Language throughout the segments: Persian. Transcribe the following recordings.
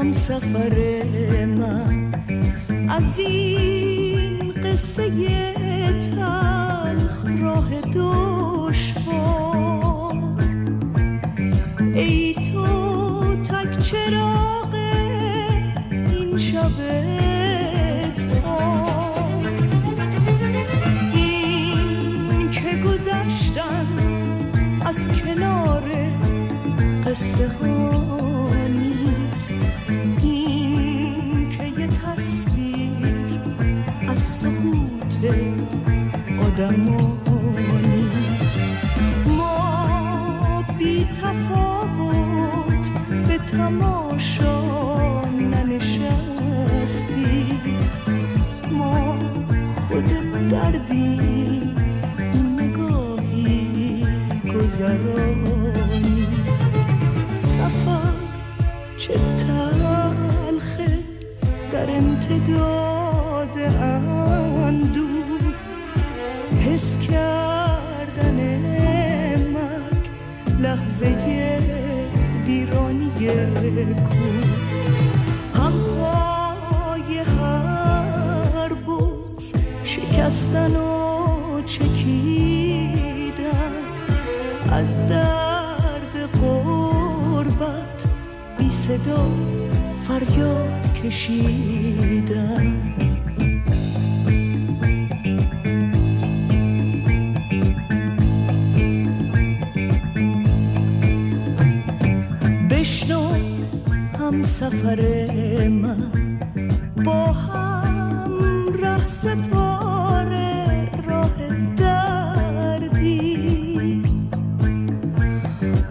همسفر من از این قصه تلخ راه دشوار. ای تو تک چراغ این شب تار، این که گذشتن از کنار قصه ها نیست، این که یه تصویر از سکوت آدم ها نیست. ما بی تفاوت به تماشا ننشستیم، ما خود دردیم، این نگاهی گذرانیست. سفر چه تلخه در امتداد اندوه، حس کردن مرگ لحظه ویرانی کوه. همهای هر بغض شکستن و چکیدن، از درد غربت بی صدا فریاد کشیدن. بشنو همسفر من، با هم ره سپاره راه دردی،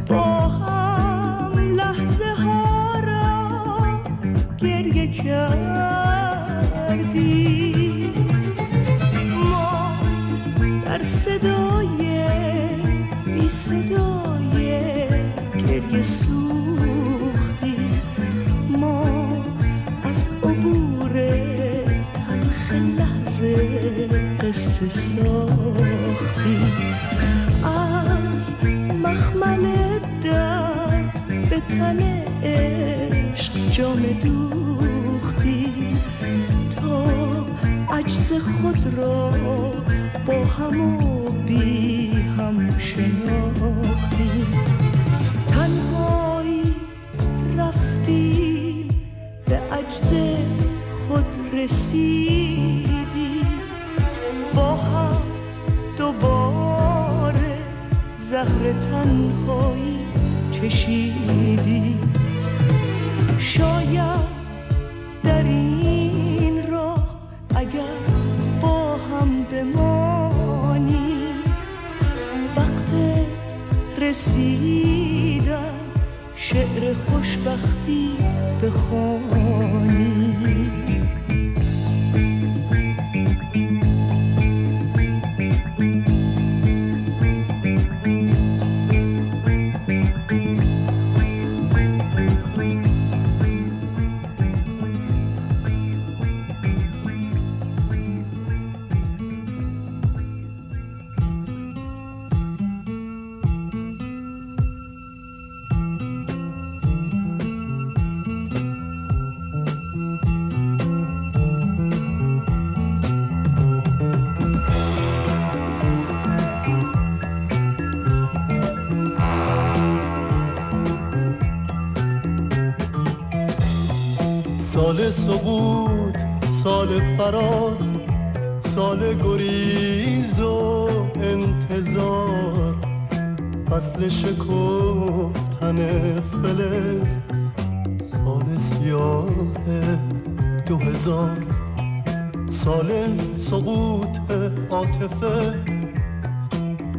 با هم لحظه ها را گریه کردی. ما در صدای بی صدای گریه سوختیم، ما از عبور تلخ لحظه قصه ساختیم، از مخمل درد به تن عشق جام دوختیم، تا عجز خود را با هم و بی هم شناختیم. تنهایی رفتیم به عجز خود رسیدیم، با هم دوباره زهر تنهایی چشیدیم. شاید در این راه اگر با هم بمانیم، وقت رسیدن شعر خوشبختی بخوانیم. سال سقوط، سال فرار، سال گریز و انتظار، فصل شکفتن فلز، سال سیاه 2000، سال سقوط عاطفه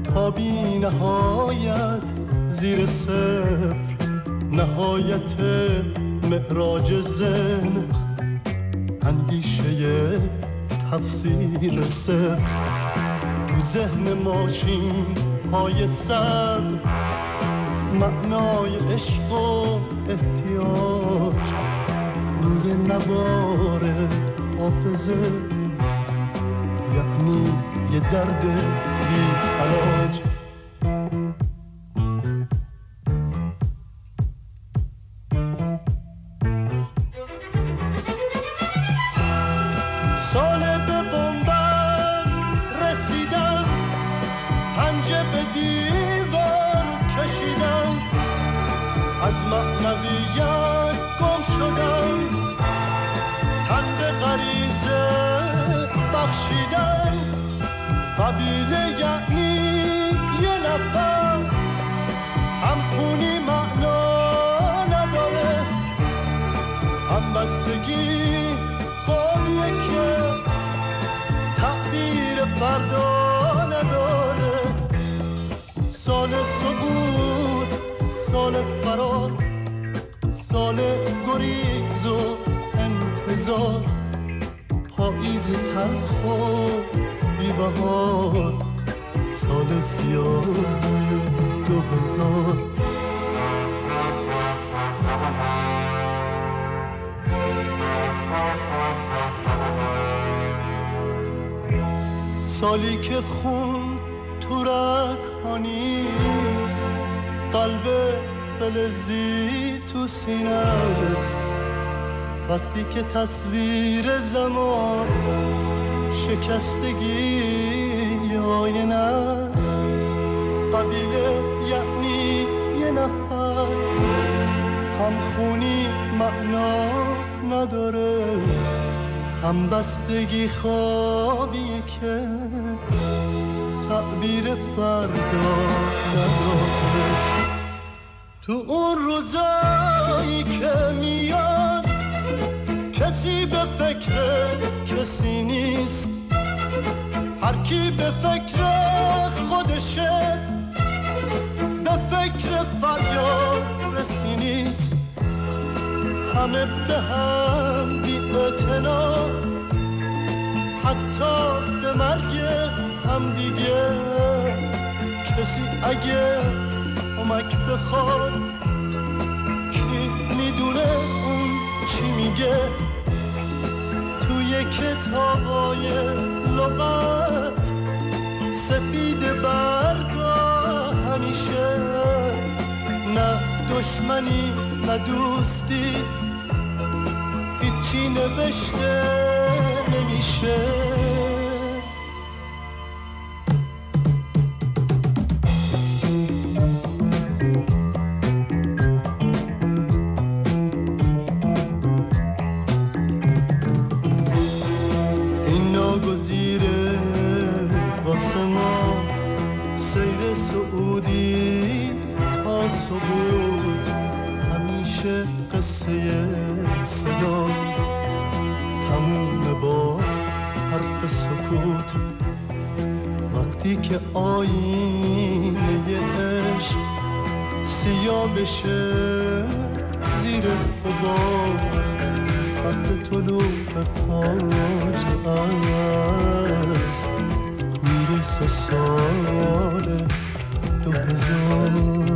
تا بی نهایت زیر صفر، نهایت معراج ذهن، اندیشه تفسیر صفر، تو ذهن ماشین های سر، معنای عشق و احتیاج روی نوار حافظه، یعنی یه درد بی علاج. قویت گم شدن، تن به غریزه بخشیدن. قبیله یعنی یه نفر، همخونی معنا نداره، همبستگی خوابیه که تعبیر فردا نداره. سال سقوط، سال فرار، سال گریز و انتظار، پاییز تلخ و بی‌بهار، سال سیاه 2000. سالی که خون تو رگ‌ها نیست، قلب فلزی تو سینه است. وقتی که تصویر زمان شکستگی آینه است. قبیله یعنی یه نفر، همخونی معنا نداره، همبستگی خوابی که تعبیر فردا نداره. تو اون روزایی که میاد کسی به فکر کسی نیست، هر کی به فکر خودشه، به فکر فریاد رسی نیست. همه به هم بی اعتنا، حتی به مرگ هم دیگه. کسی اگه کمک بخواد، کی میدونه اون چی میگه. توی کتابای لغت سفید برگا همیشه، نه دشمنی نه دوستی، هیچی نوشته نمیشه. این ناگزیره واسه ما، سیر سعودی تا سقوط، همیشه قصه صدا تموم با حرف سکوت. وقتی که آینه عشق سیاه بشه زیر غبار، وقت طلوع فاجعه است، میرسه سال 2000.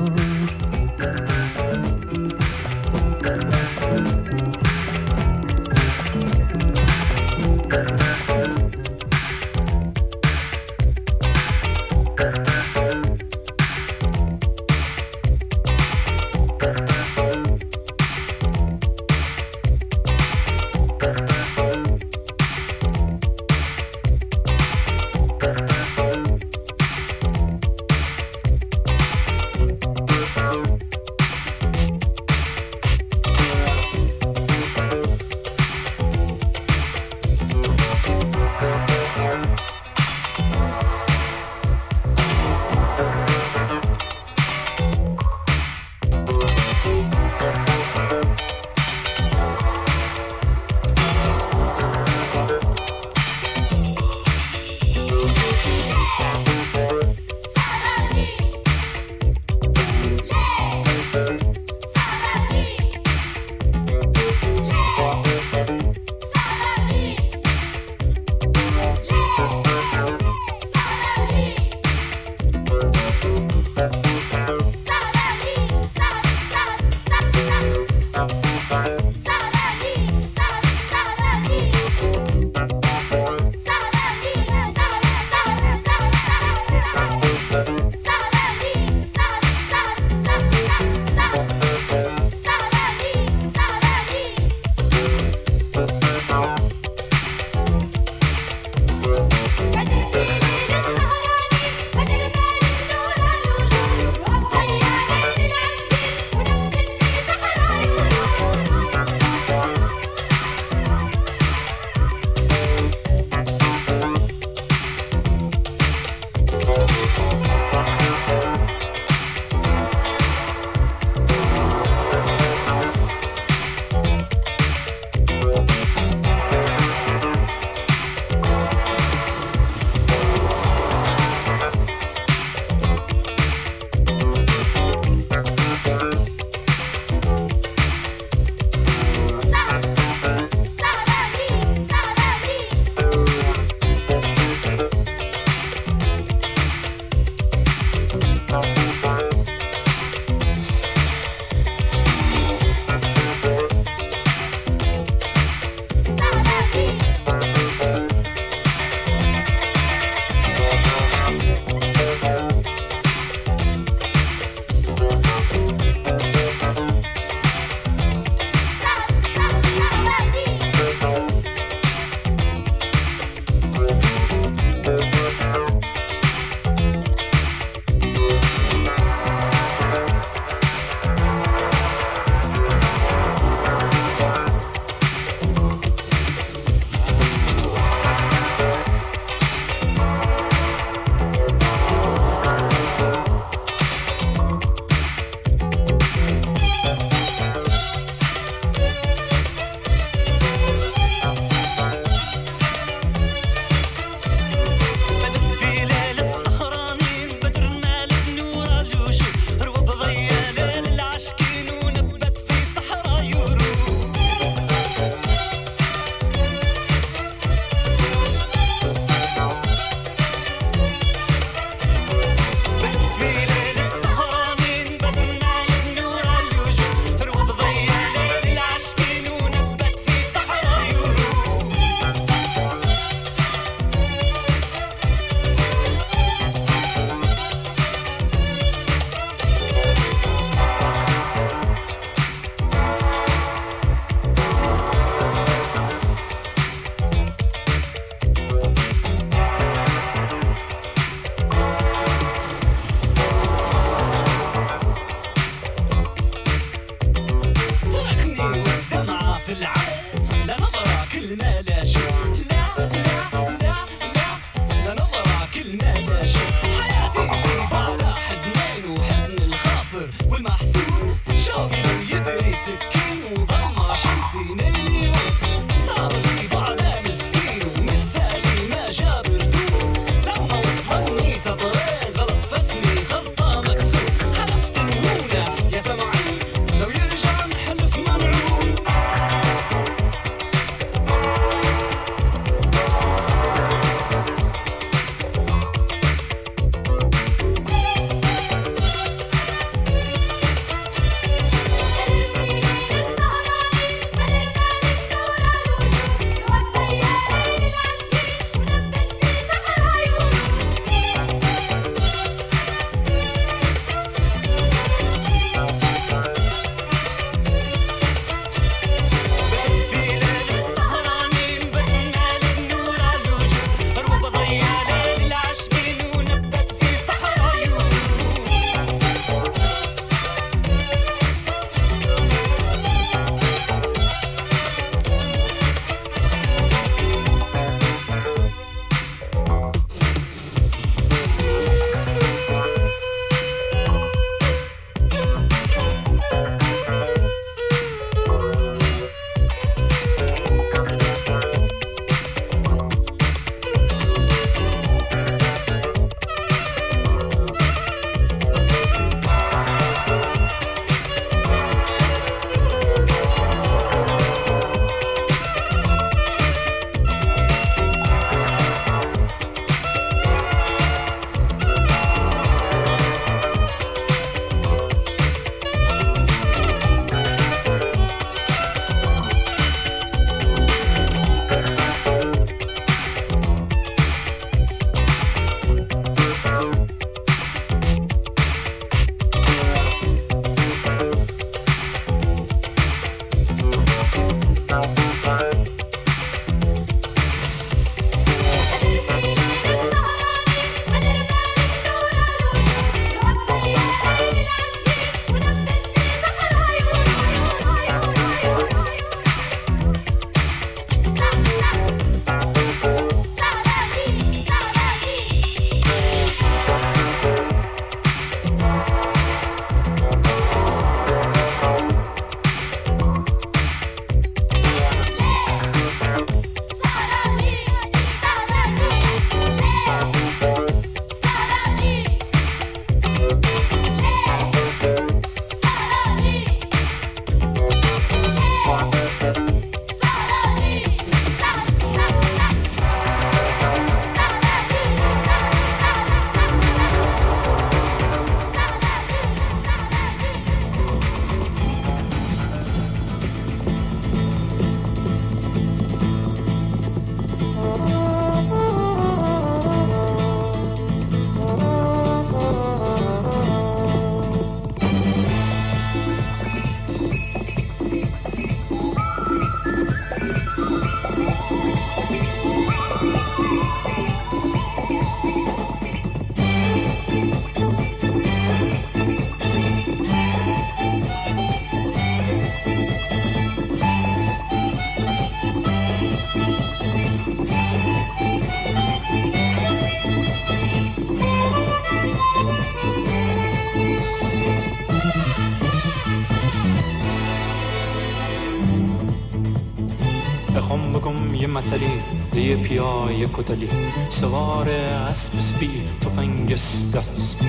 یه مطلی زی پیای کتلی سوار اسب سپی تفنگس دست سپی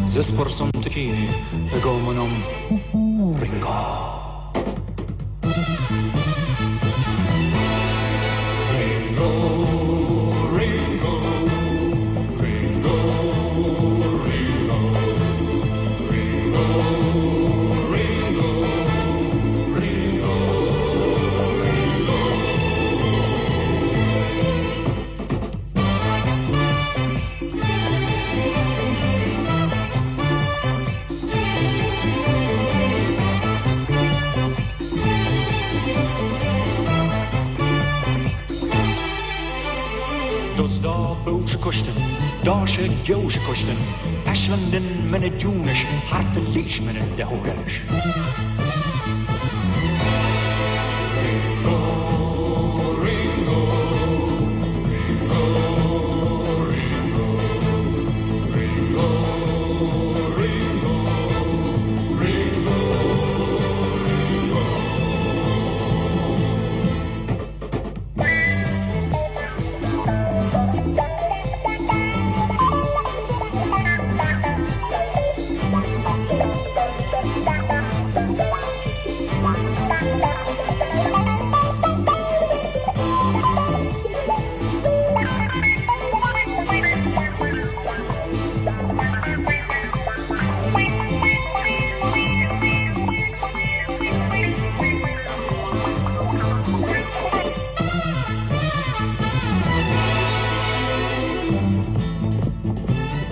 زس پرسم تکینی بگامنم رینگا دزدا بوش کشتن داش جوش کشتن پشوندن من جونش حرف لیش من دهورش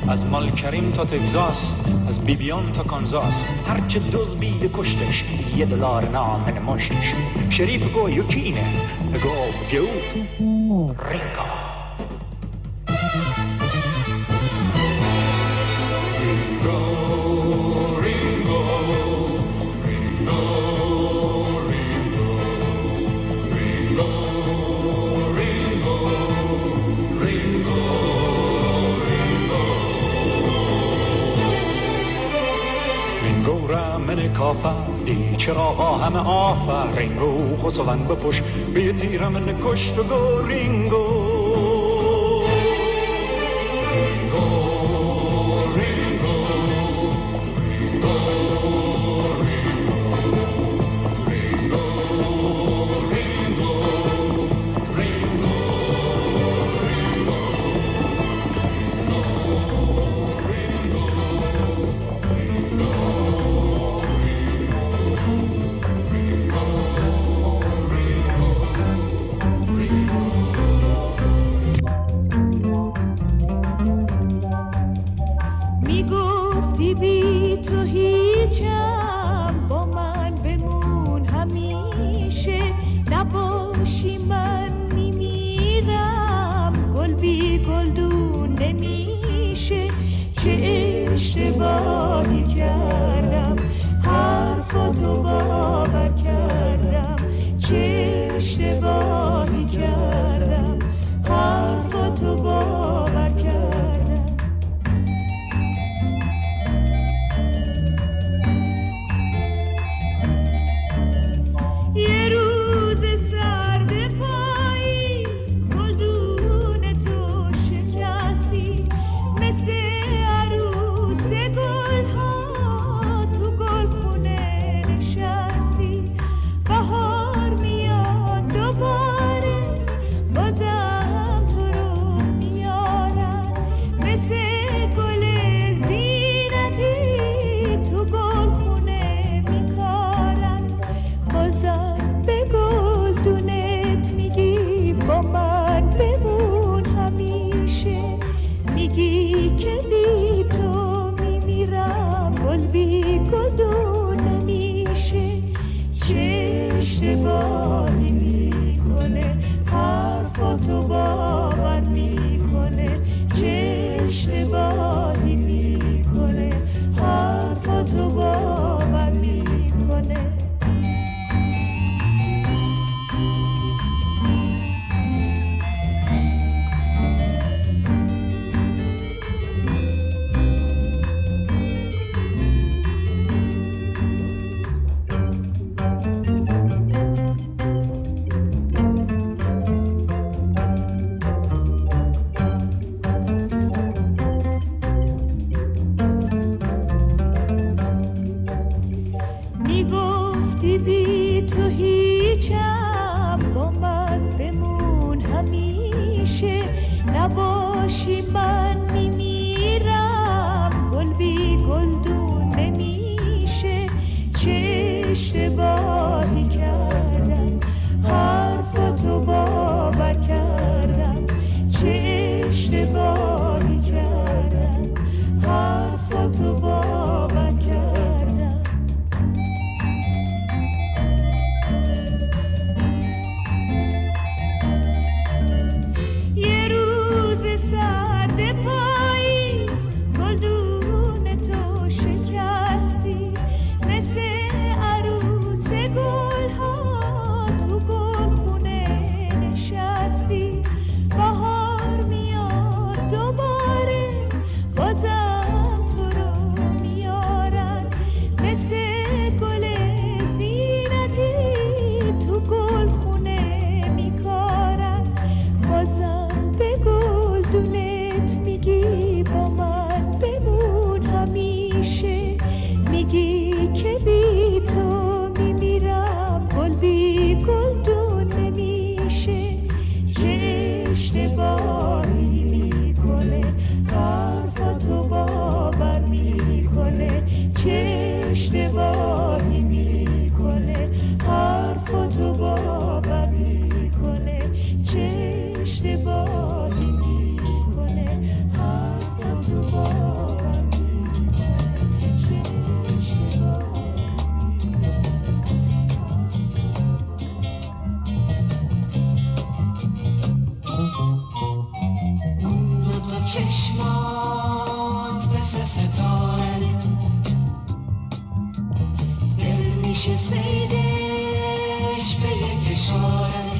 از مالکریم تا تگزاس، از بیبیان تا کانزاس، هرچه دوز بیده کشتش $1 نامن مشتش. شریف گو یکینه گو گو رینگا کافردی چراغا همه آفرینگو خسوان بپوش به تیرم نکشت و گو رینگو اشتباهی کردم حرفاتو باور کردم چه اشتباهی کردم حرفاتو باور کردم یه روز سرد پاییز گلدون تو شکستی مثل عروس گل چشمات مثل ستاره دل میشه سیدش به یک اشاره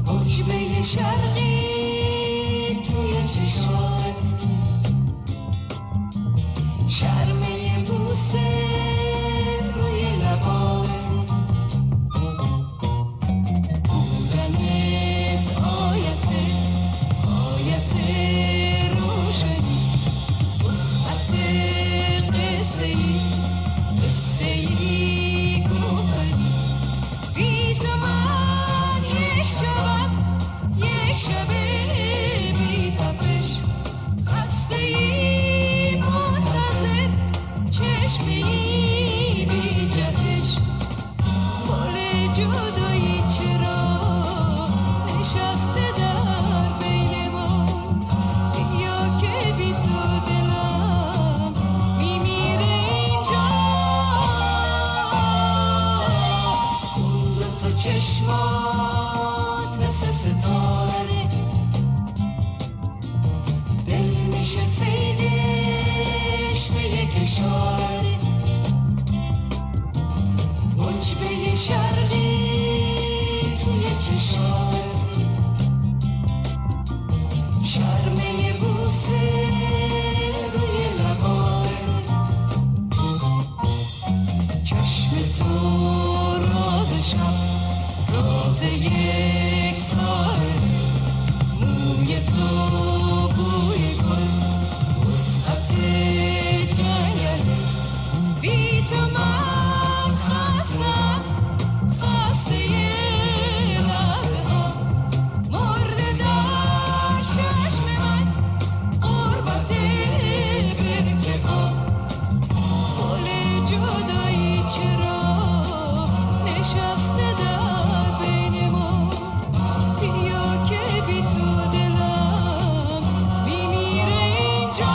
حجبه شرقی توی چشات شرمه بوسه روی لبات بودنت آیت روشنی وسعت قصه ای گوهری بی تو من یک شب بی تپش خسته ای منتظر چشمی بی جهش پل جدایی چرا نشسته در بین ما بیا که بی تو دلم میمیره اینجا اون دوتا چشمات مثل ستاره دل میشه سیدش به یک اشاره حجبه شرقی توی چشات شرمه بوسه روی لبات چشم تو راز شب راز یک ساعت موی تو بوی گل وسعت جنگل بی تو من خسته لحظه ها مرده در چشم من قربت برکه ها پل جدایی چرا نشسته در بین ما بیا که بی تو دلم میمیره اینجا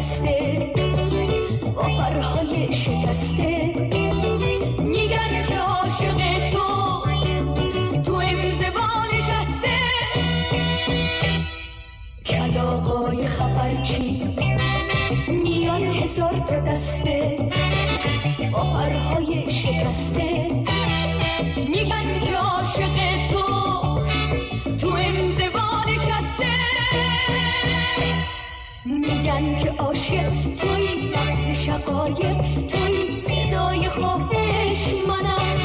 دسته با پرهای شکسته میگن که عاشق تو انزوا نشسته کلاغای خبرچی میان هزار تا دسته با پرهای شکسته میگن که عاشق تو انزوا نشسته میگن که عاشق توی لحظ شقایق توی صدای خواهش منم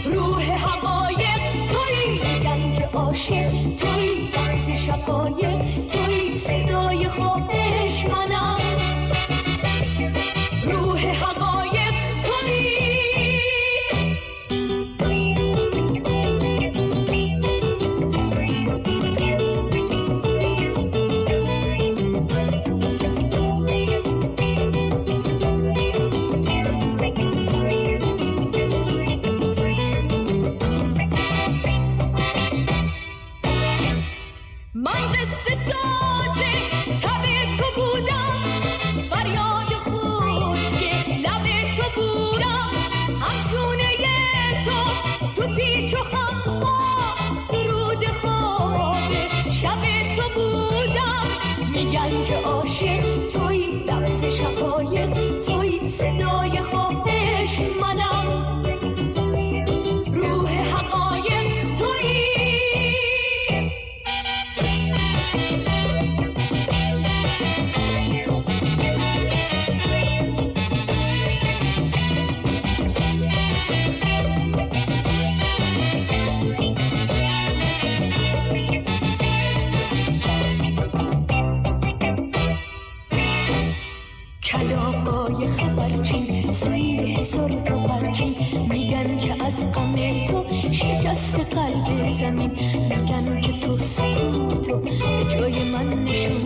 روح حقایق توی میگن که عاشق توی لحظ شقایق توی صدای خواهش منم روح حقایق توی میگن که عاشق توی لحظه شقایق توی صدای خواهش منم روح حقایق توی کلاغای خبرچین زیر هزار تا پرچین میگن که از غم تو شکست قلب زمین میگن که تو سکوتو به جای من نشون